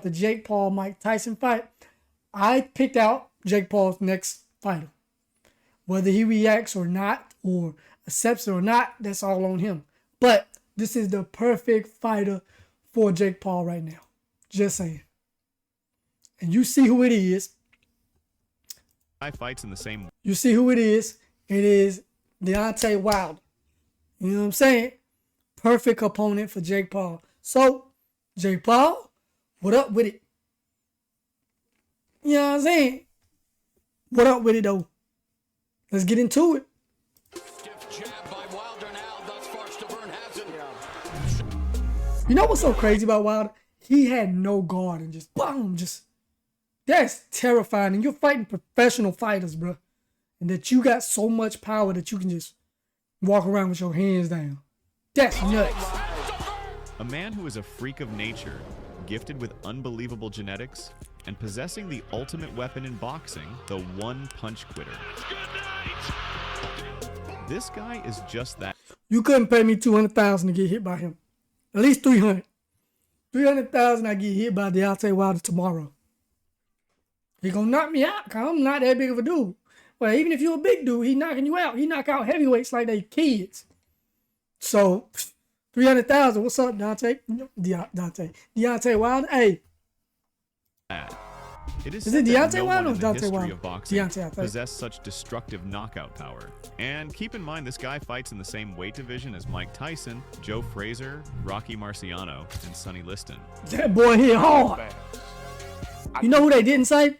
the Jake Paul Mike Tyson fight, I picked out Jake Paul's next fighter. Whether he reacts or not, or accepts it or not, that's all on him. But this is the perfect fighter for Jake Paul right now. Just saying. And you see who it is. Fights in the same. You see who it is. It is Deontay Wilder. You know what I'm saying? Perfect opponent for Jake Paul. So, Jake Paul, what up with it? You know what I'm saying? What up with it, though? Let's get into it. You know what's so crazy about Wilder? He had no guard and just boom, that's terrifying. And you're fighting professional fighters, bro. And that you got so much power that you can just walk around with your hands down. That's nuts. A man who is a freak of nature, gifted with unbelievable genetics, and possessing the ultimate weapon in boxing, the one-punch quitter. This guy is just that. You couldn't pay me $200,000 to get hit by him. At least $300,000. $300,000 I get hit by Deontay Wilder tomorrow. He gonna knock me out, cause I'm not that big of a dude. Well, even if you're a big dude, he knocking you out. He knock out heavyweights like they kids. So, $300,000. What's up, Deontay Wilder? Hey. It is it Deontay no Wilder or one in the Deontay history Wilder? of boxing Deontay, I think. possess such destructive knockout power. And keep in mind, this guy fights in the same weight division as Mike Tyson, Joe Frazier, Rocky Marciano, and Sonny Liston. That boy hit hard. You know who they didn't say?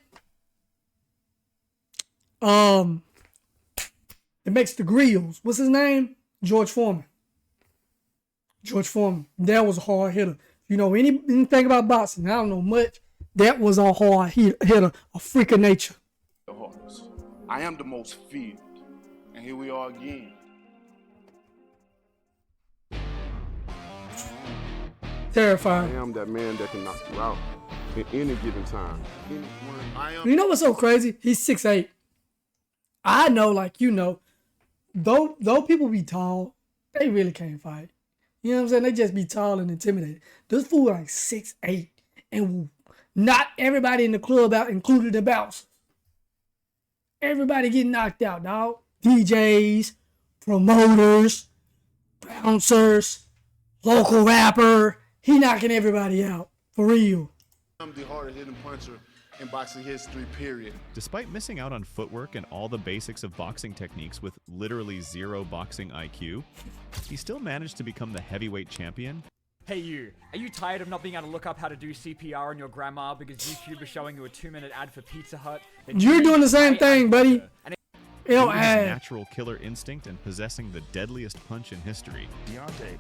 It makes the grills. What's his name? George Foreman. George Foreman. That was a hard hitter. You know anything about boxing? I don't know much. That was a hard hitter, a freak of nature. I am the most feared. And here we are again. Terrifying. I am that man that can knock you out at any given time. You know what's so crazy? He's 6'8". I know, like you know, though people be tall, they really can't fight. You know what I'm saying? They just be tall and intimidated. This fool like 6'8", and not everybody in the club out, including the bouncers. Everybody getting knocked out, dog. DJs, promoters, bouncers, local rapper. He knocking everybody out. For real. I'm the hardest hitting puncher in boxing history, period. Despite missing out on footwork and all the basics of boxing techniques with literally zero boxing IQ, he still managed to become the heavyweight champion. Hey you, are you tired of not being able to look up how to do CPR on your grandma because YouTube was showing you a 2-minute ad for Pizza Hut? You're doing the same thing, buddy. His natural killer instinct and possessing the deadliest punch in history. Deontay.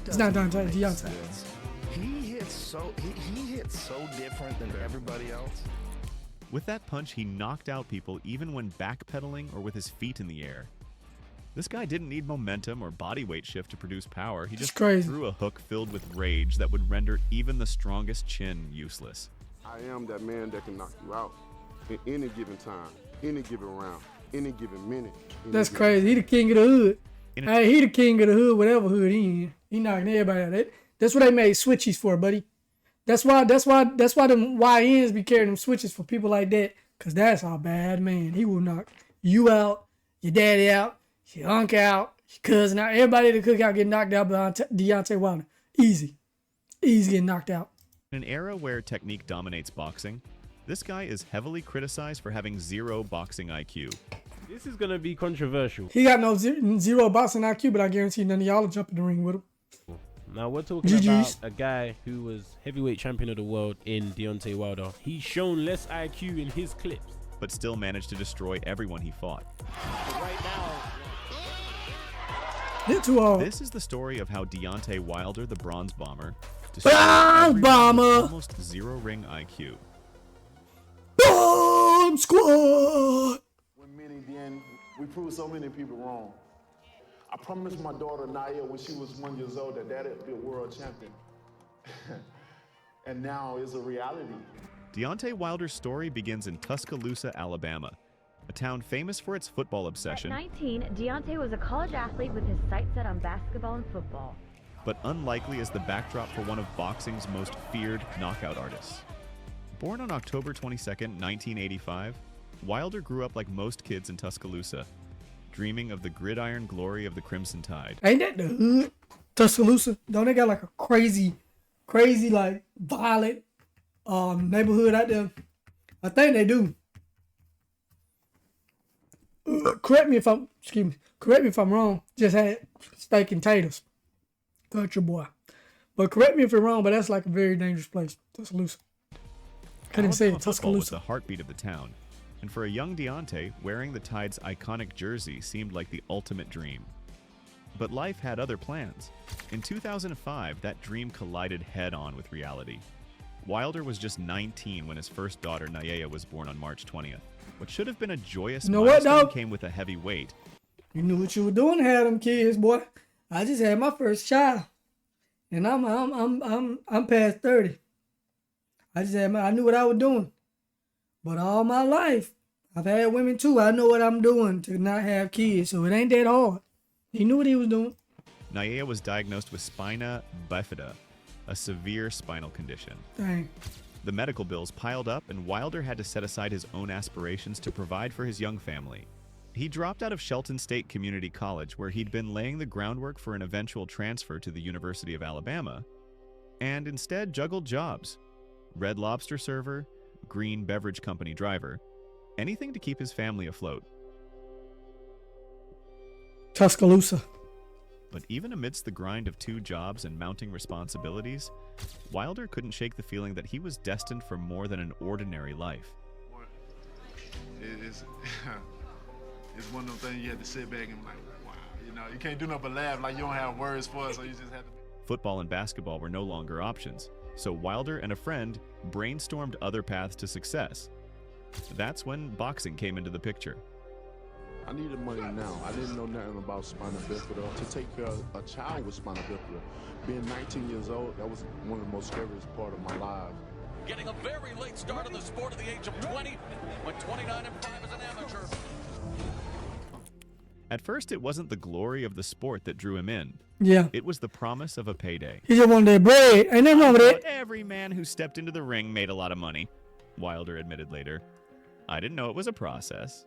It's not Dante, Deontay. He hits so different than everybody else. With that punch, he knocked out people even when backpedaling or with his feet in the air. This guy didn't need momentum or body weight shift to produce power. He just threw a hook filled with rage that would render even the strongest chin useless. I am that man that can knock you out at any given time, any given round, any given minute. That's crazy. He the king of the hood. Hey, he the king of the hood, whatever hood he in. He knocking everybody out. That's what they made switchies for, buddy. That's why them YNs be carrying them switches for people like that. Cause that's our bad man. He will knock you out, your daddy out, your uncle out, your cousin out. Everybody at the cookout get knocked out by Deontay Wilder. Easy getting knocked out. In an era where technique dominates boxing, this guy is heavily criticized for having zero boxing IQ. This is going to be controversial. He got no zero boxing IQ, but I guarantee none of y'all will jump in the ring with him. Now we're talking about a guy who was heavyweight champion of the world in Deontay Wilder. He's shown less IQ in his clips, but still managed to destroy everyone he fought. Right now, this is the story of how Deontay Wilder, the Bronze Bomber, almost zero ring IQ. Bomb Squad. We proved so many people wrong. I promised my daughter Naya when she was 1 year old that Dad'd be a world champion. And now it's a reality. Deontay Wilder's story begins in Tuscaloosa, Alabama, a town famous for its football obsession. At 19, Deontay was a college athlete with his sights set on basketball and football. but unlikely as the backdrop for one of boxing's most feared knockout artists. Born on October 22nd, 1985, Wilder grew up like most kids in Tuscaloosa, dreaming of the gridiron glory of the Crimson Tide. Ain't that the hood? Tuscaloosa? Don't they got like a crazy, like violent neighborhood out there? I think they do. Correct me if I'm wrong. Just had steak and taters. Country boy. But correct me if I'm wrong, but that's like a very dangerous place. Tuscaloosa. Couldn't say it. Football was Tuscaloosa. the heartbeat of the town, and for a young Deontay, wearing the Tide's iconic jersey seemed like the ultimate dream. But life had other plans. In 2005, that dream collided head-on with reality. Wilder was just 19 when his first daughter, Nyea, was born on March 20th. What should have been a joyous milestone came with a heavy weight. You knew what you were doing to have them kids, boy. I just had my first child, and I'm past 30. I knew what I was doing. But all my life, I've had women too. I know what I'm doing to not have kids, so it ain't that hard. He knew what he was doing. Nyea was diagnosed with spina bifida, a severe spinal condition. Dang. The medical bills piled up, and Wilder had to set aside his own aspirations to provide for his young family. He dropped out of Shelton State Community College, where he'd been laying the groundwork for an eventual transfer to the University of Alabama, and instead juggled jobs. Red Lobster server, Green Beverage Company driver, anything to keep his family afloat. Tuscaloosa. But even amidst the grind of 2 jobs and mounting responsibilities, Wilder couldn't shake the feeling that he was destined for more than an ordinary life. It's one of those things you have to sit back and like, wow, you know, you can't do nothing but laugh, like you don't have words for it, so you just have to. Football and basketball were no longer options, so Wilder and a friend brainstormed other paths to success. That's when boxing came into the picture. I needed money now. I didn't know nothing about spina bifida. To take care of a child with spina bifida, being 19 years old, that was one of the most scariest part of my life. Getting a very late start in the sport at the age of 20, went 29 and 5 as an amateur. At first, it wasn't the glory of the sport that drew him in. Yeah. It was the promise of a payday. He just wanted that bread. Ain't nothing wrong with it. Every man who stepped into the ring made a lot of money, Wilder admitted later. I didn't know it was a process.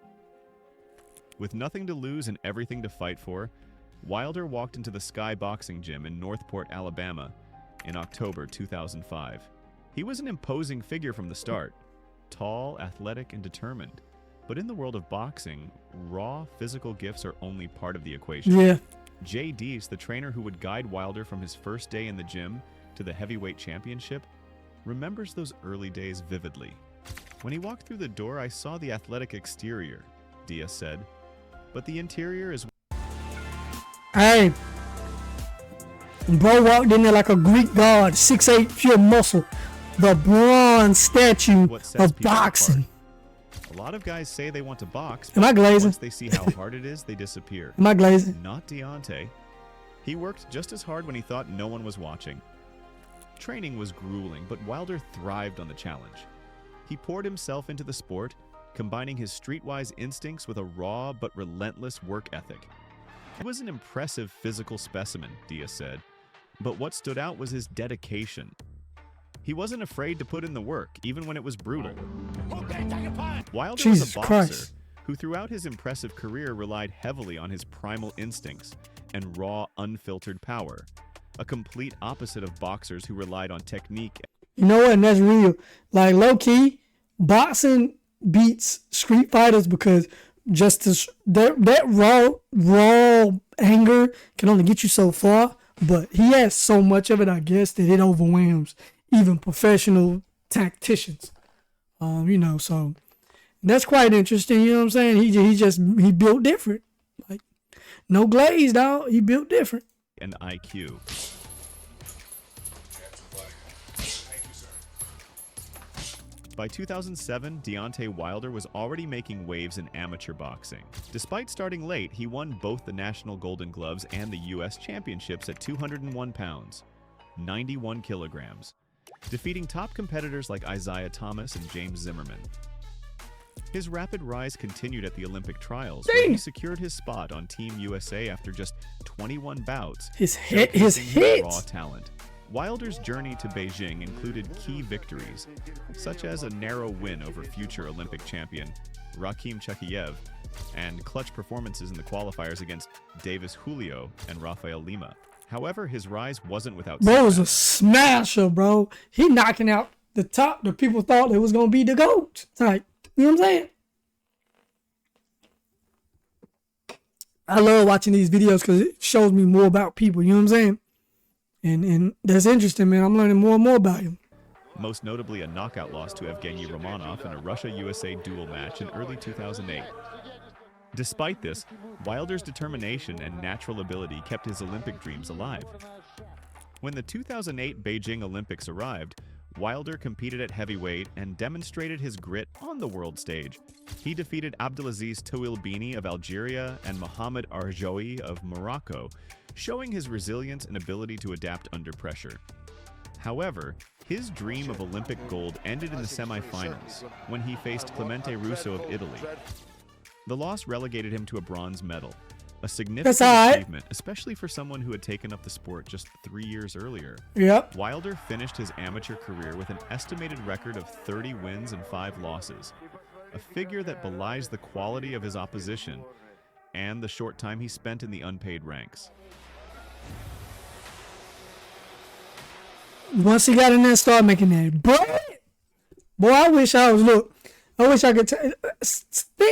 With nothing to lose and everything to fight for, Wilder walked into the Sky Boxing Gym in Northport, Alabama in October 2005. He was an imposing figure from the start, tall, athletic, and determined. But in the world of boxing, raw physical gifts are only part of the equation. Yeah. Jay Deese, the trainer who would guide Wilder from his first day in the gym to the heavyweight championship, remembers those early days vividly. When he walked through the door, I saw the athletic exterior, Diaz said, but the interior is... Hey, bro walked in there like a Greek god, 6'8", pure muscle, the bronze statue of boxing. A lot of guys say they want to box, Am I glazing? Once they see how hard it is, they disappear. Am I glazing? Not Deontay. He worked just as hard when he thought no one was watching. Training was grueling, but Wilder thrived on the challenge. He poured himself into the sport, combining his streetwise instincts with a raw but relentless work ethic. He was an impressive physical specimen, Diaz said, but what stood out was his dedication. He wasn't afraid to put in the work, even when it was brutal. Wilder was a boxer who throughout his impressive career relied heavily on his primal instincts and raw, unfiltered power, a complete opposite of boxers who relied on technique. You know what? And that's real. Like, low-key, boxing beats street fighters because just that raw anger can only get you so far, but he has so much of it, I guess, that it overwhelms even professional tacticians. So that's quite interesting. You know what I'm saying? He built different. Like, no glaze, dog. He built different. And IQ. By 2007, Deontay Wilder was already making waves in amateur boxing. Despite starting late, he won both the National Golden Gloves and the U.S. Championships at 201 pounds, 91 kilograms, defeating top competitors like Isaiah Thomas and James Zimmerman. His rapid rise continued at the Olympic trials, where he secured his spot on Team USA after just 21 bouts. His raw talent. Wilder's journey to Beijing included key victories, such as a narrow win over future Olympic champion Rakhim Chekiev, and clutch performances in the qualifiers against Davis Julio and Rafael Lima. However, his rise wasn't without Bro was a smasher, bro. He knocking out the top that people thought it was going to be the GOAT type. You know what I'm saying? I love watching these videos because it shows me more about people. You know what I'm saying? And that's interesting, man. I'm learning more and more about him. Most notably a knockout loss to Evgeny Romanov in a Russia-USA duel match in early 2008. Despite this, Wilder's determination and natural ability kept his Olympic dreams alive. When the 2008 Beijing Olympics arrived, Wilder competed at heavyweight and demonstrated his grit on the world stage. He defeated Abdelaziz Touilbini of Algeria and Mohamed Arjoui of Morocco, showing his resilience and ability to adapt under pressure. However, his dream of Olympic gold ended in the semifinals when he faced Clemente Russo of Italy. The loss relegated him to a bronze medal, a significant achievement, especially for someone who had taken up the sport just 3 years earlier. Yep. Wilder finished his amateur career with an estimated record of 30 wins and 5 losses, a figure that belies the quality of his opposition and the short time he spent in the unpaid ranks. Once he got in there and started making that bread, boy, I wish I could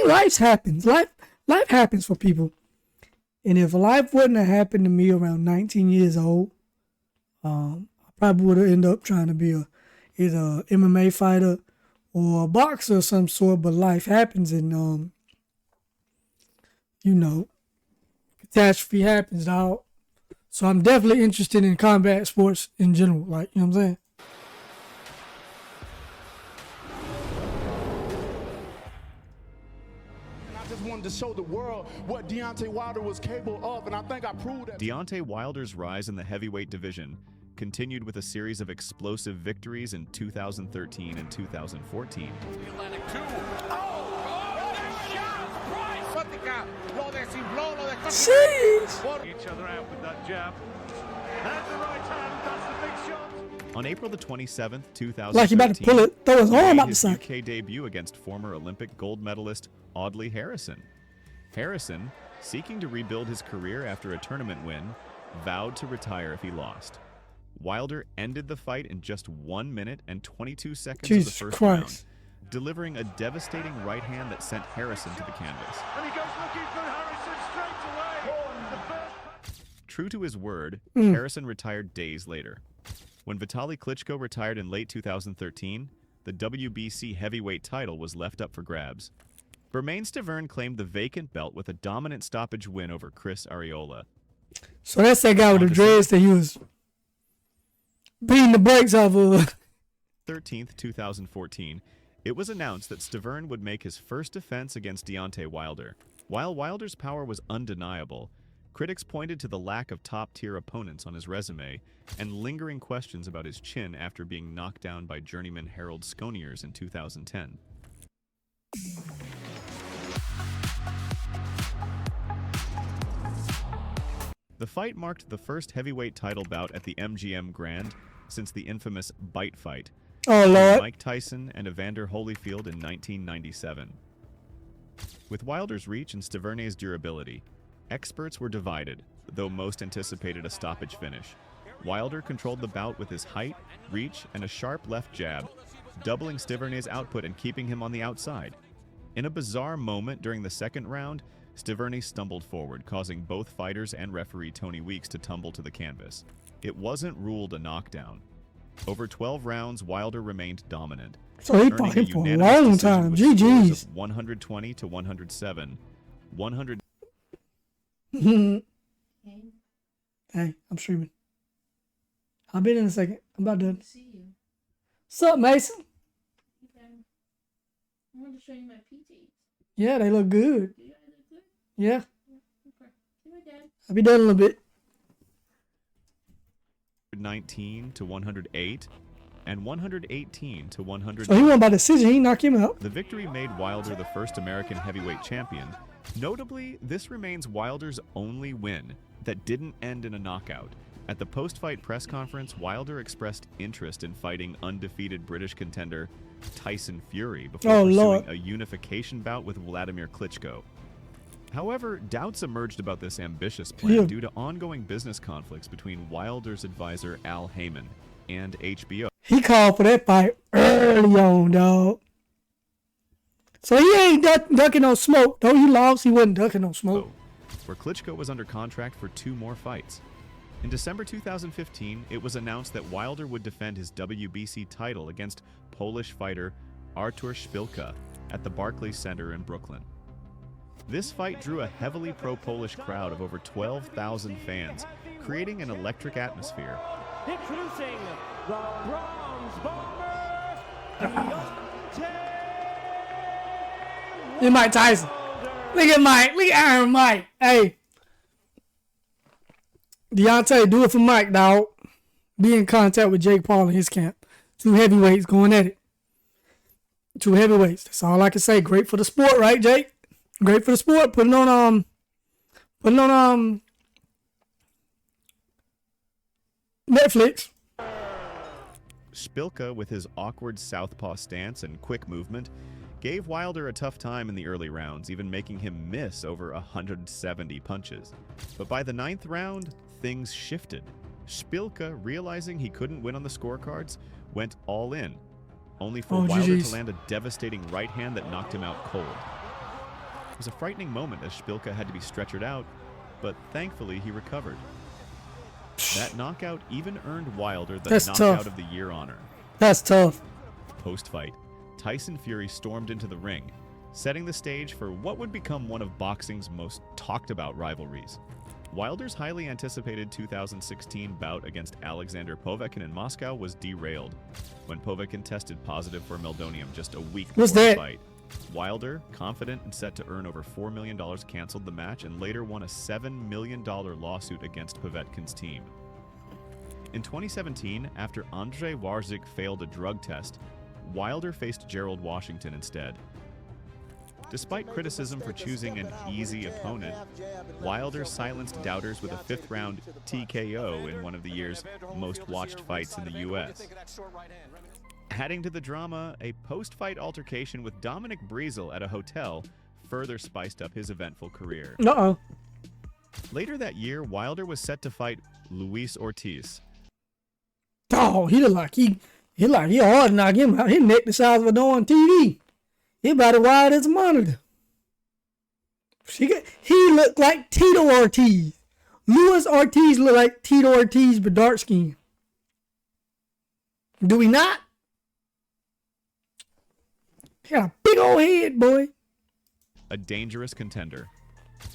life happens. Life happens for people. And if life wouldn't have happened to me around 19 years old, I probably would have ended up trying to be either an MMA fighter or a boxer of some sort, but life happens and, catastrophe happens, dog. So I'm definitely interested in combat sports in general, like, you know what I'm saying? I just wanted to show the world what Deontay Wilder was capable of, and I think I proved that. Deontay Wilder's rise in the heavyweight division continued with a series of explosive victories in 2013 and 2014. Jeez. Each other out with that jab. And the right hand does the big shot. On April the 27th, 2013, like he about to pull it, throw his arm out the side. UK debut against former Olympic gold medalist Audley Harrison. Harrison, seeking to rebuild his career after a tournament win, vowed to retire if he lost. Wilder ended the fight in just 1 minute and 22 seconds of the first round, delivering a devastating right hand that sent Harrison to the canvas. And he goes looking for Harrison straight away. True to his word, Harrison retired days later. When Vitaly Klitschko retired in late 2013, the WBC heavyweight title was left up for grabs. Bermane Stiverne claimed the vacant belt with a dominant stoppage win over Chris Arreola. So that's that guy with the dreads that he was beating the brakes off of. 13th, 2014, it was announced that Stiverne would make his first defense against Deontay Wilder. While Wilder's power was undeniable, critics pointed to the lack of top-tier opponents on his resume and lingering questions about his chin after being knocked down by journeyman Harold Sconiers in 2010. The fight marked the first heavyweight title bout at the MGM Grand since the infamous Bite Fight. Oh, Lord. Mike Tyson and Evander Holyfield in 1997. With Wilder's reach and Stiverne's durability, experts were divided, though most anticipated a stoppage finish. Wilder controlled the bout with his height, reach, and a sharp left jab, doubling Stiverne's output and keeping him on the outside. In a bizarre moment during the second round, Stiverne stumbled forward, causing both fighters and referee Tony Weeks to tumble to the canvas. It wasn't ruled a knockdown. Over 12 rounds, Wilder remained dominant. So he fought him for a long time. GG's. 120 to 107. 100. Hey, I'm streaming. I'll be in a second. I'm about done. What's up, Mason? I wanted to show you my PTs. Yeah, they look good. Do they look good? Yeah. Okay. See my dad. I'll be done in a little bit. 19 to 108 and 118 to 100. So he won by decision. He knocked him out. The victory made Wilder the first American heavyweight champion. Notably, this remains Wilder's only win that didn't end in a knockout. At the post-fight press conference, Wilder expressed interest in fighting undefeated British contender Tyson Fury before pursuing a unification bout with Vladimir Klitschko. However, doubts emerged about this ambitious plan due to ongoing business conflicts between Wilder's advisor Al Heyman and HBO. He called for that fight early on, dog. So he ain't ducking no smoke. Though he lost, he wasn't ducking no smoke. Where Klitschko was under contract for 2 more fights. In December 2015, it was announced that Wilder would defend his WBC title against Polish fighter Artur Szpilka at the Barclays Center in Brooklyn. This fight drew a heavily pro-Polish crowd of over 12,000 fans, creating an electric atmosphere. Introducing the Bronze Bomber, Look at Mike Tyson. Look at Mike. Look at Iron Mike. Hey. Deontay, do it for Mike, dog. Be in contact with Jake Paul in his camp. 2 heavyweights going at it. 2 heavyweights. That's all I can say. Great for the sport, right, Jake? Great for the sport. Putting on Netflix. Szpilka, with his awkward southpaw stance and quick movement, gave Wilder a tough time in the early rounds, even making him miss over 170 punches. But by the 9th round, things shifted. Szpilka, realizing he couldn't win on the scorecards, went all in, only for Wilder to land a devastating right hand that knocked him out cold. It was a frightening moment as Szpilka had to be stretchered out, but thankfully he recovered. That knockout even earned Wilder the Knockout of the Year honor. That's tough. Post-fight, Tyson Fury stormed into the ring, setting the stage for what would become one of boxing's most talked-about rivalries. Wilder's highly anticipated 2016 bout against Alexander Povetkin in Moscow was derailed when Povetkin tested positive for meldonium just a week before the fight. Wilder, confident and set to earn over $4 million, canceled the match and later won a $7 million lawsuit against Povetkin's team. In 2017, after Andrzej Warzik failed a drug test, Wilder faced Gerald Washington instead. Despite criticism for choosing an easy opponent, Wilder silenced doubters with a 5th-round TKO in one of the year's most-watched fights in the U.S. Adding to the drama, a post-fight altercation with Dominic Breazeale at a hotel further spiced up his eventful career. Later that year, Wilder was set to fight Luis Ortiz. Oh, he hard to knock him out. His neck the size of a door on TV. He about as wide as a monitor. He looked like Tito Ortiz. Luis Ortiz looked like Tito Ortiz, but dark skin. Do we not? He got a big old head, boy. A dangerous contender.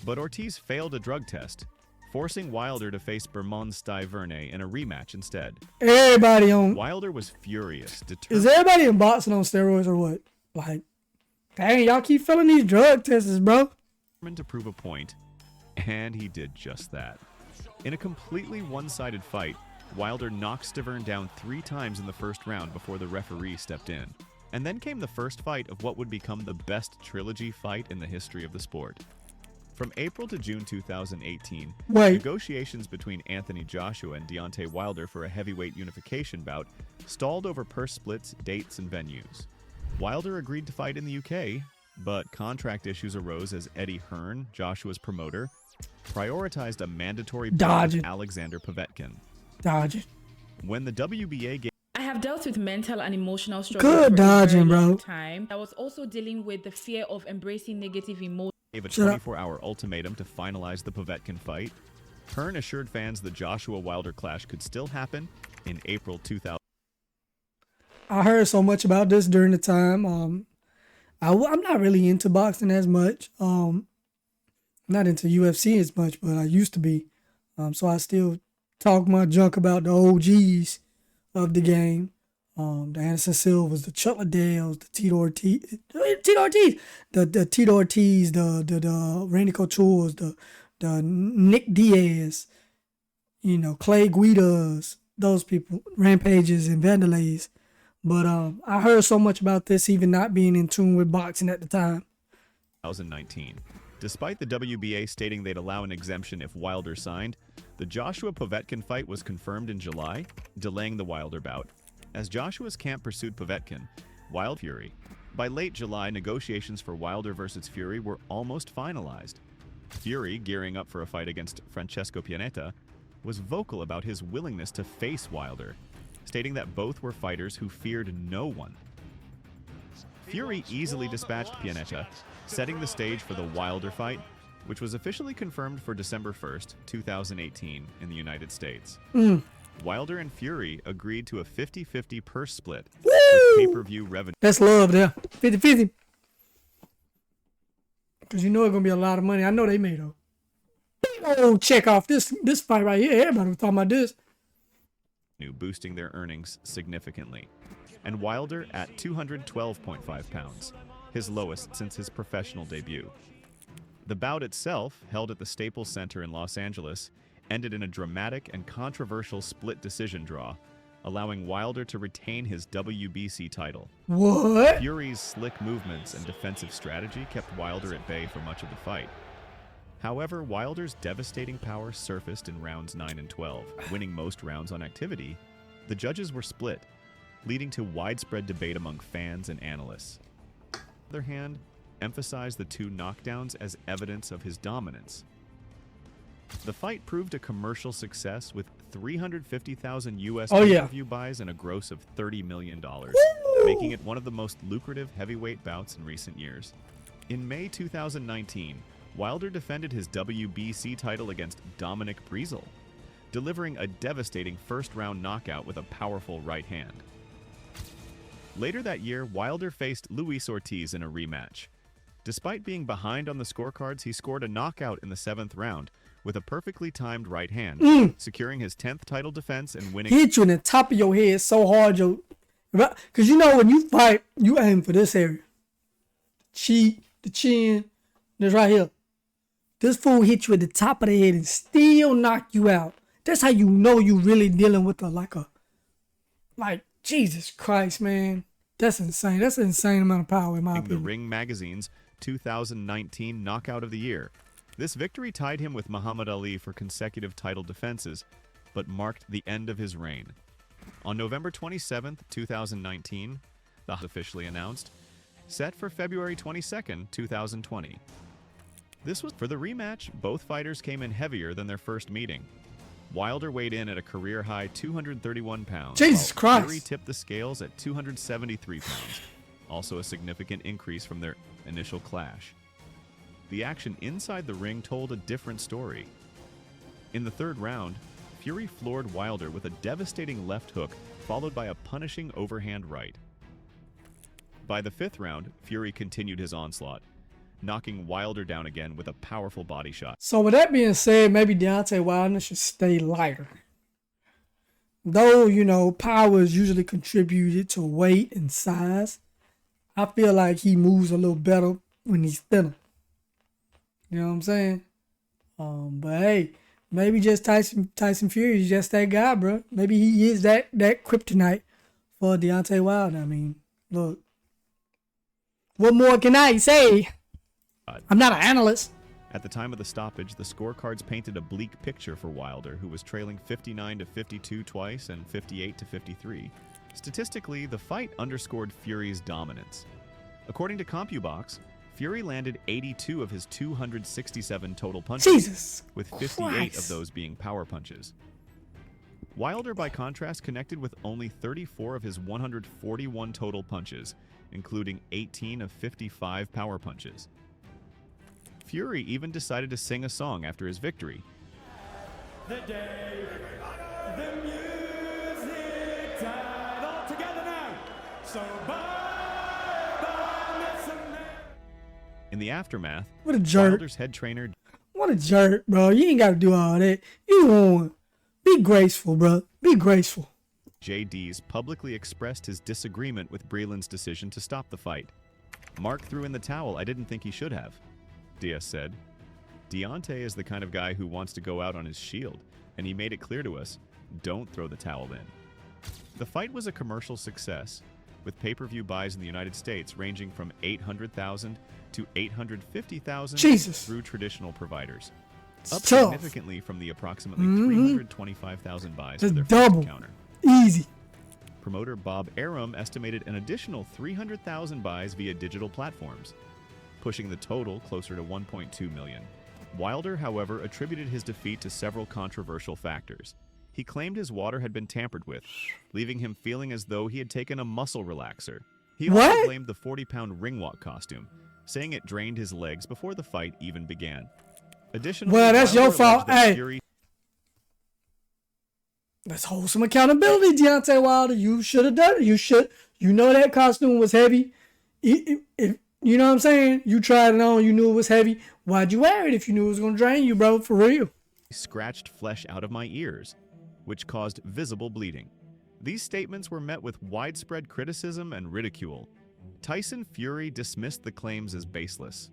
But Ortiz failed a drug test, forcing Wilder to face Bermond Stiverne in a rematch instead. Wilder was furious. Is everybody in boxing on steroids or what? Like, dang, y'all keep filling these drug tests, bro. To prove a point, and he did just that. In a completely one-sided fight, Wilder knocked Stiverne down 3 times in the first round before the referee stepped in. And then came the first fight of what would become the best trilogy fight in the history of the sport. From April to June 2018, negotiations between Anthony Joshua and Deontay Wilder for a heavyweight unification bout stalled over purse splits, dates, and venues. Wilder agreed to fight in the UK, but contract issues arose as Eddie Hearn, Joshua's promoter, prioritized a mandatory bout with Alexander Povetkin. When the WBA gave I have dealt with mental and emotional struggles for a very long time. I was also dealing with the fear of embracing negative emotions. Gave a 24-hour ultimatum to finalize the Povetkin fight. Hearn assured fans the Joshua-Wilder clash could still happen in April 2000. I heard so much about this during the time. I'm not really into boxing as much. I'm not into UFC as much, but I used to be. So I still talk my junk about the OGs of the game. The Anderson Silvas, the Chuck Liddells, the Tito Ortiz, the Randy Couture's, the Nick Diaz, Clay Guidas, those people, Rampages and Vandalays. But I heard so much about this, even not being in tune with boxing at the time. 2019. Despite the WBA stating they'd allow an exemption if Wilder signed, the Joshua Povetkin fight was confirmed in July, delaying the Wilder bout. As Joshua's camp pursued Povetkin, Wilder Fury. By late July, negotiations for Wilder versus Fury were almost finalized. Fury, gearing up for a fight against Francesco Pianeta, was vocal about his willingness to face Wilder, stating that both were fighters who feared no one. Fury easily dispatched Pianeta, setting the stage for the Wilder fight, which was officially confirmed for December 1st, 2018 in the United States. Wilder and Fury agreed to a 50-50 purse split with pay-per-view revenue. That's love there. 50-50. Because you know it's going to be a lot of money. I know they made a big old check off this fight right here. Everybody was talking about this. Boosting their earnings significantly. And Wilder at 212.5 pounds, his lowest since his professional debut. The bout itself, held at the Staples Center in Los Angeles, ended in a dramatic and controversial split decision draw, allowing Wilder to retain his WBC title. What? Fury's slick movements and defensive strategy kept Wilder at bay for much of the fight. However, Wilder's devastating power surfaced in rounds 9 and 12, winning most rounds on activity. The judges were split, leading to widespread debate among fans and analysts. On the other hand, emphasized the two knockdowns as evidence of his dominance. The fight proved a commercial success with 350,000 US pay-per-view buys and a gross of $30 million, making it one of the most lucrative heavyweight bouts in recent years. In May 2019, Wilder defended his WBC title against Dominic Breazeale, delivering a devastating first-round knockout with a powerful right hand. Later that year, Wilder faced Luis Ortiz in a rematch. Despite being behind on the scorecards, he scored a knockout in the 7th round with a perfectly timed right hand, securing his 10th title defense and winning. He hit you in the top of your head so hard, yo. Because you know when you fight, you aim for this area. Cheek, the chin, this right here. This fool hit you at the top of the head and still knock you out. That's how you know you really dealing with like Jesus Christ, man. That's insane. That's an insane amount of power in my opinion. The Ring Magazine's 2019 Knockout of the Year. This victory tied him with Muhammad Ali for consecutive title defenses, but marked the end of his reign. On November 27, 2019, the officially announced, set for February 22, 2020. This was for the rematch. Both fighters came in heavier than their first meeting. Wilder weighed in at a career-high 231 pounds. Jesus Christ! Fury tipped the scales at 273 pounds, also a significant increase from their initial clash. The action inside the ring told a different story. In the 3rd round, Fury floored Wilder with a devastating left hook, followed by a punishing overhand right. By the 5th round, Fury continued his onslaught, knocking Wilder down again with a powerful body shot. So with that being said, maybe Deontay Wilder should stay lighter. Though, you know, power is usually contributed to weight and size, I feel like he moves a little better when he's thinner. You know what I'm saying? But hey, maybe just Tyson Fury is just that guy, bro. Maybe he is that kryptonite for Deontay Wilder. I mean, look. What more can I say? I'm not an analyst. At the time of the stoppage, the scorecards painted a bleak picture for Wilder, who was trailing 59-52 twice and 58-53. Statistically, the fight underscored Fury's dominance. According to CompuBox, Fury landed 82 of his 267 total punches, Jesus with 58 Christ. of those being power punches. Wilder, by contrast, connected with only 34 of his 141 total punches, including 18 of 55 power punches. Fury even decided to sing a song after his victory. The day, the music died all together now. So In the aftermath, What a jerk. Wilder's head trainer. What a jerk, bro. You ain't got to do all that. You won. Be graceful, bro. Be graceful. JD's publicly expressed his disagreement with Breland's decision to stop the fight. Mark threw in the towel. I didn't think he should have, Diaz said. Deontay is the kind of guy who wants to go out on his shield, and he made it clear to us, don't throw the towel in. The fight was a commercial success, with pay-per-view buys in the United States ranging from 800,000 to 850,000 through traditional providers, up significantly from the approximately 325,000 buys for their first encounter. Easy. Promoter Bob Arum estimated an additional 300,000 buys via digital platforms, pushing the total closer to 1.2 million. Wilder, however, attributed his defeat to several controversial factors. He claimed his water had been tampered with, leaving him feeling as though he had taken a muscle relaxer. He also blamed the 40-pound ring walk costume, saying it drained his legs before the fight even began. Additionally, well, that's Wilder your fault. Hey, Fury... let's hold some accountability, Deontay Wilder. You should have done it. You know that costume was heavy. If you know what I'm saying? You tried it on. You knew it was heavy. Why'd you wear it if you knew it was gonna drain you, bro? For real. Scratched flesh out of my ears, which caused visible bleeding. These statements were met with widespread criticism and ridicule. Tyson Fury dismissed the claims as baseless,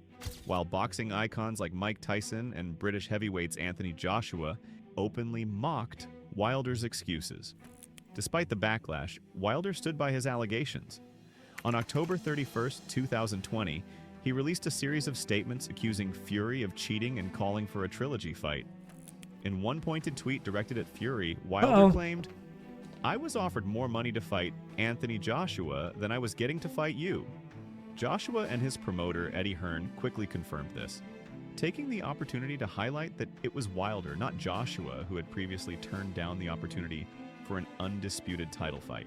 while boxing icons like Mike Tyson and British heavyweights Anthony Joshua openly mocked Wilder's excuses. Despite the backlash, Wilder stood by his allegations. On October 31st, 2020, he released a series of statements accusing Fury of cheating and calling for a trilogy fight. In one pointed tweet directed at Fury, Wilder claimed, "I was offered more money to fight Anthony Joshua than I was getting to fight you." Joshua and his promoter, Eddie Hearn, quickly confirmed this, taking the opportunity to highlight that it was Wilder, not Joshua, who had previously turned down the opportunity for an undisputed title fight.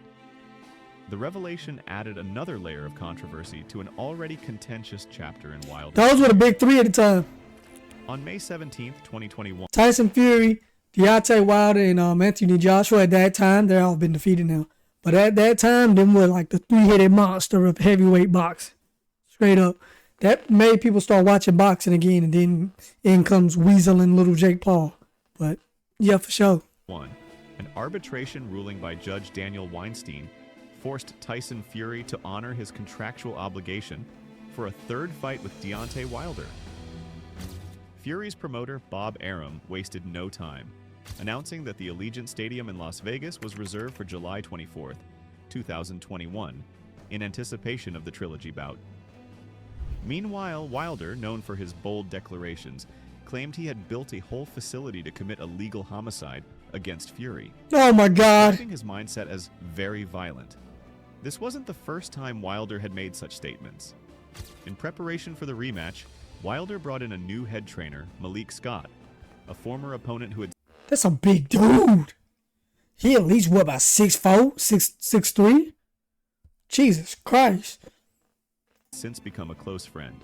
The revelation added another layer of controversy to an already contentious chapter in Wilder. Those were the big three at the time. On May 17th, 2021, Tyson Fury, Deontay Wilder, and Anthony Joshua at that time, they're all been defeated now. But at that time, them were like the three-headed monster of heavyweight boxing. Straight up. That made people start watching boxing again, and then in comes Weasel and little Jake Paul. But, yeah, for sure. An arbitration ruling by Judge Daniel Weinstein forced Tyson Fury to honor his contractual obligation for a third fight with Deontay Wilder. Fury's promoter, Bob Arum, wasted no time, announcing that the Allegiant Stadium in Las Vegas was reserved for July 24th, 2021, in anticipation of the trilogy bout. Meanwhile, Wilder, known for his bold declarations, claimed he had built a whole facility to commit a legal homicide against Fury. Oh my God! Describing his mindset as very violent. This wasn't the first time Wilder had made such statements. In preparation for the rematch, Wilder brought in a new head trainer, Malik Scott, a former opponent who had... That's a big dude. He at least, what, about 6'4", 6'3"? Jesus Christ. ...since become a close friend.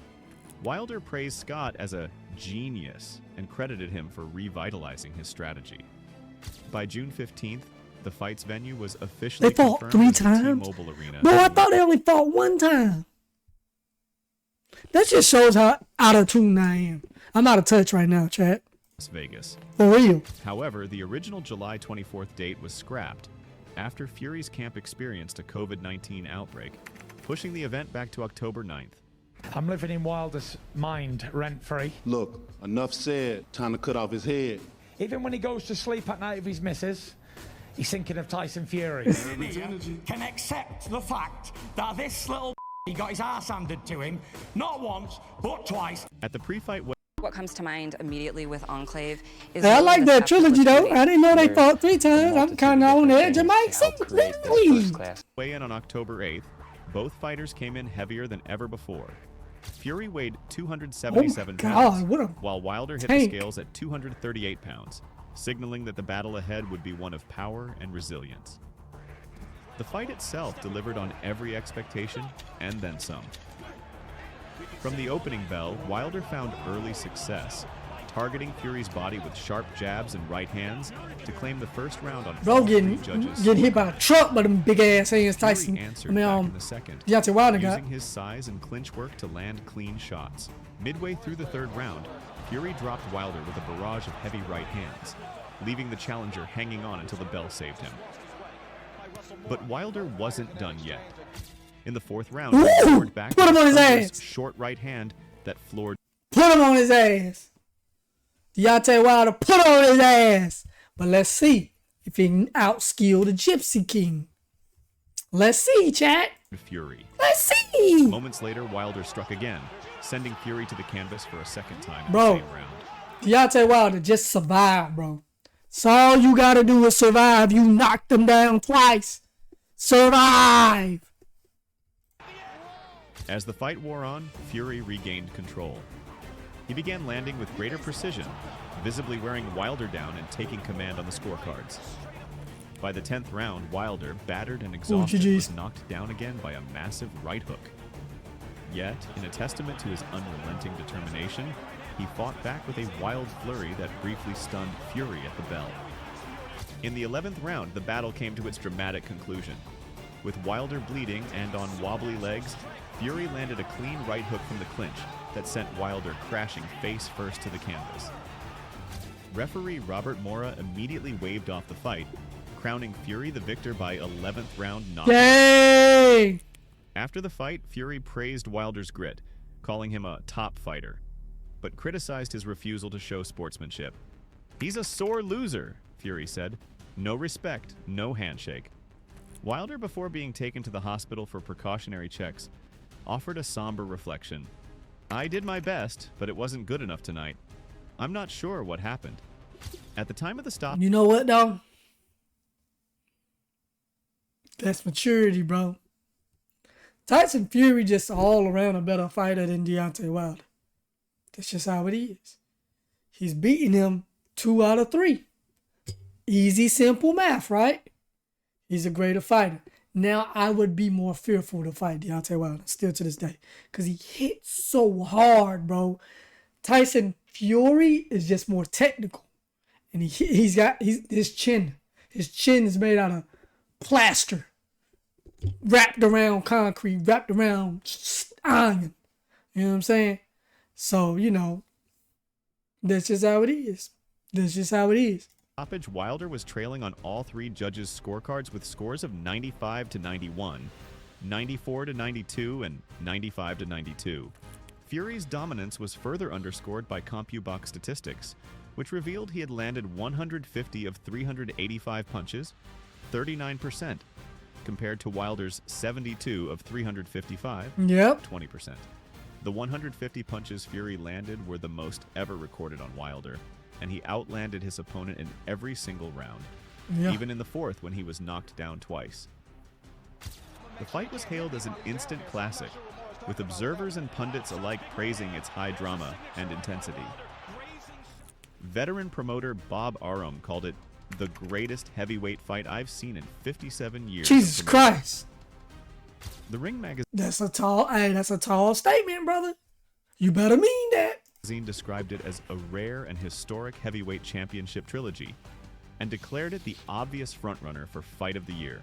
Wilder praised Scott as a genius and credited him for revitalizing his strategy. By June 15th, the fight's venue was officially they fought 3 times? T-Mobile Arena. Bro, I thought they only fought 1 time. That just shows how out of tune I am. I'm out of touch right now, chat. Las Vegas. For real. However, the original July 24th date was scrapped after Fury's camp experienced a COVID-19 outbreak, pushing the event back to October 9th. I'm living in Wilder's mind, rent-free. Look, enough said. Time to cut off his head. Even when he goes to sleep at night with his missus, he's thinking of Tyson Fury. Can accept the fact that this little he got his ass handed to him, not once, but twice. At the pre-fight... What comes to mind immediately with Enclave is... I like that trilogy, though. I didn't know they fought 3 times. I'm kind of on the edge of my seat. Weigh in on October 8th, both fighters came in heavier than ever before. Fury weighed 277 pounds, while Wilder hit the scales at 238 pounds, signaling that the battle ahead would be one of power and resilience. The fight itself delivered on every expectation, and then some. From the opening bell, Wilder found early success, targeting Fury's body with sharp jabs and right hands to claim the first round on bro getting hit by a truck by them big ass hands. Tyson answered back in the second, Deontay Wilder using his size and clinch work to land clean shots. Midway through the 3rd round, Fury dropped Wilder with a barrage of heavy right hands, leaving the challenger hanging on until the bell saved him. But Wilder wasn't done yet. In the 4th round, he scored back put him on his ass. Short right hand that floored. Put him on his ass. Deontay Wilder put on his ass. But let's see if he can outskill the Gypsy King. Let's see, chat. Fury. Let's see. Moments later, Wilder struck again, sending Fury to the canvas for a second time in Bro, the same round. Deontay Wilder just survived, bro. So all you gotta do is survive. You knocked him down twice. Survive. As the fight wore on, Fury regained control. He began landing with greater precision, visibly wearing Wilder down and taking command on the scorecards. By the 10th round, Wilder, battered and exhausted, was knocked down again by a massive right hook. Yet, in a testament to his unrelenting determination, he fought back with a wild flurry that briefly stunned Fury at the bell. In the 11th round, the battle came to its dramatic conclusion. With Wilder bleeding and on wobbly legs, Fury landed a clean right hook from the clinch that sent Wilder crashing face first to the canvas. Referee Robert Mora immediately waved off the fight, crowning Fury the victor by 11th round knockout. Yay! After the fight, Fury praised Wilder's grit, calling him a top fighter, but criticized his refusal to show sportsmanship. "He's a sore loser," Fury said. "No respect, no handshake." Wilder, before being taken to the hospital for precautionary checks, offered a somber reflection. "I did my best, but it wasn't good enough tonight. I'm not sure what happened." At the time of the stop... You know what, though? That's maturity, bro. Tyson Fury just all around a better fighter than Deontay Wilder. That's just how it is. He's beating him 2 out of 3. Easy, simple math, right? He's a greater fighter. Now, I would be more fearful to fight Deontay Wilder, still to this day, because he hits so hard, bro. Tyson Fury is just more technical. And his chin is made out of plaster, wrapped around concrete, wrapped around iron. You know what I'm saying? So, you know, that's just how it is. That's just how it is. Stoppage, Wilder was trailing on all 3 judges' scorecards with scores of 95 to 91, 94 to 92, and 95 to 92. Fury's dominance was further underscored by CompuBox statistics, which revealed he had landed 150 of 385 punches, 39%, compared to Wilder's 72 of 355, 20%. The 150 punches Fury landed were the most ever recorded on Wilder, and he outlanded his opponent in every single round, even in the 4th when he was knocked down twice. The fight was hailed as an instant classic, with observers and pundits alike praising its high drama and intensity. Veteran promoter Bob Arum called it the greatest heavyweight fight I've seen in 57 years. Jesus Christ. The Ring magazine... That's a tall statement, brother. You better mean that. Magazine described it as a rare and historic heavyweight championship trilogy and declared it the obvious frontrunner for Fight of the Year.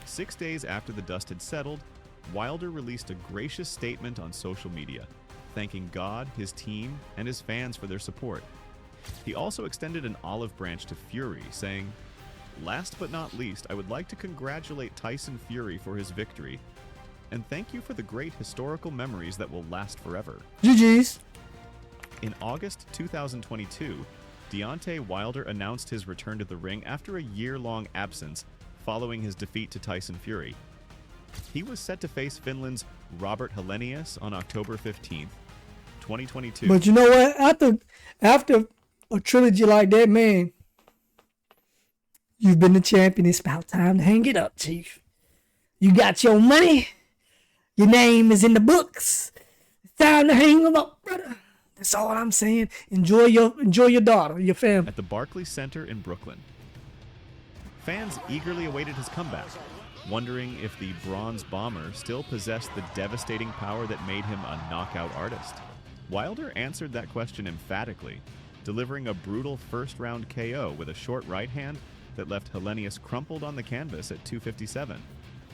6 days after the dust had settled, Wilder released a gracious statement on social media, thanking God, his team, and his fans for their support. He also extended an olive branch to Fury, saying, "Last but not least, I would like to congratulate Tyson Fury for his victory, and thank you for the great historical memories that will last forever." GG's. In August 2022, Deontay Wilder announced his return to the ring after a year-long absence following his defeat to Tyson Fury. He was set to face Finland's Robert Helenius on October 15th, 2022. But you know what? After a trilogy like that, man, you've been the champion. It's about time to hang it up, Chief. You got your money. Your name is in the books. It's time to hang them up, brother. That's all I'm saying. Enjoy your daughter, your family. At the Barclays Center in Brooklyn, fans eagerly awaited his comeback, wondering if the Bronze Bomber still possessed the devastating power that made him a knockout artist. Wilder answered that question emphatically, delivering a brutal first-round KO with a short right hand that left Helenius crumpled on the canvas at 257.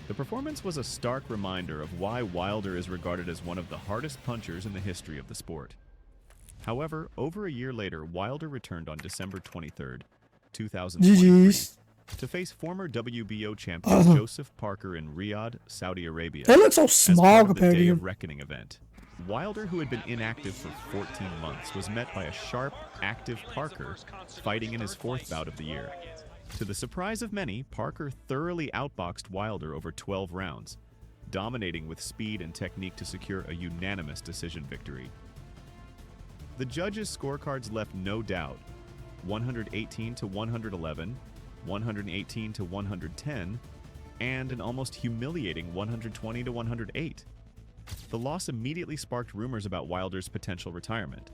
The performance was a stark reminder of why Wilder is regarded as one of the hardest punchers in the history of the sport. However, over a year later, Wilder returned on December 23rd, 2023, to face former WBO champion Joseph Parker in Riyadh, Saudi Arabia. They look so small compared to Day him. of Reckoning event. Wilder, who had been inactive for 14 months, was met by a sharp, active Parker fighting in his 4th bout of the year. To the surprise of many, Parker thoroughly outboxed Wilder over 12 rounds, dominating with speed and technique to secure a unanimous decision victory. The judges' scorecards left no doubt: 118 to 111, 118 to 110, and an almost humiliating 120 to 108. The loss immediately sparked rumors about Wilder's potential retirement.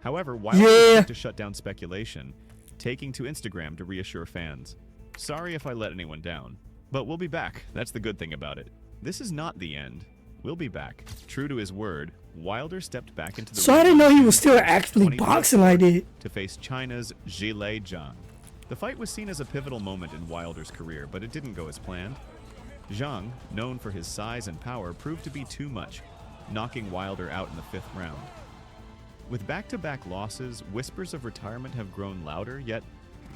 However, Wilder was quick to shut down speculation, taking to Instagram to reassure fans. "Sorry if I let anyone down, but we'll be back. That's the good thing about it. This is not the end. We'll be back." True to his word, Wilder stepped back into the ring. So I didn't know he was still actually boxing like that. To face China's Zhilei Zhang. The fight was seen as a pivotal moment in Wilder's career, but it didn't go as planned. Zhang, known for his size and power, proved to be too much, knocking Wilder out in the 5th round. With back-to-back losses, whispers of retirement have grown louder, yet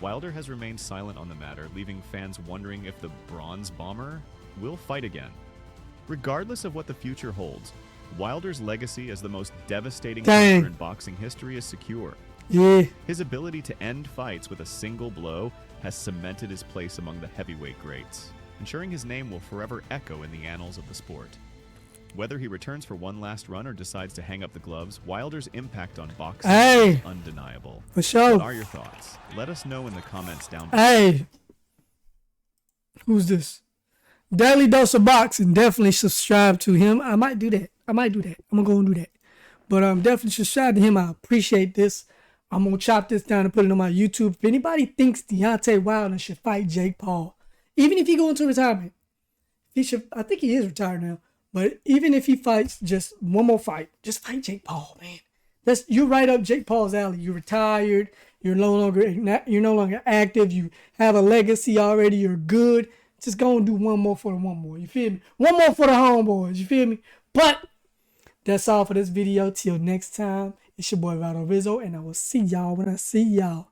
Wilder has remained silent on the matter, leaving fans wondering if the Bronze Bomber will fight again. Regardless of what the future holds, Wilder's legacy as the most devastating fighter in boxing history is secure. Yeah. His ability to end fights with a single blow has cemented his place among the heavyweight greats, ensuring his name will forever echo in the annals of the sport. Whether he returns for one last run or decides to hang up the gloves, Wilder's impact on boxing is undeniable. For sure. What are your thoughts? Let us know in the comments down below. Hey, who's this? Daily Dose of Boxing. Definitely subscribe to him. I might do that. I'm gonna go and do that. But definitely subscribe to him. I appreciate this. I'm gonna chop this down and put it on my YouTube. If anybody thinks Deontay Wilder should fight Jake Paul, even if he go into retirement, he should. I think he is retired now. But even if he fights just one more fight, just fight Jake Paul, man. You're right up Jake Paul's alley. You're retired. You're no longer active. You have a legacy already. You're good. Just go and do one more for the one more. You feel me? One more for the homeboys. You feel me? But that's all for this video. Till next time, it's your boy Vado Rizzo, and I will see y'all when I see y'all.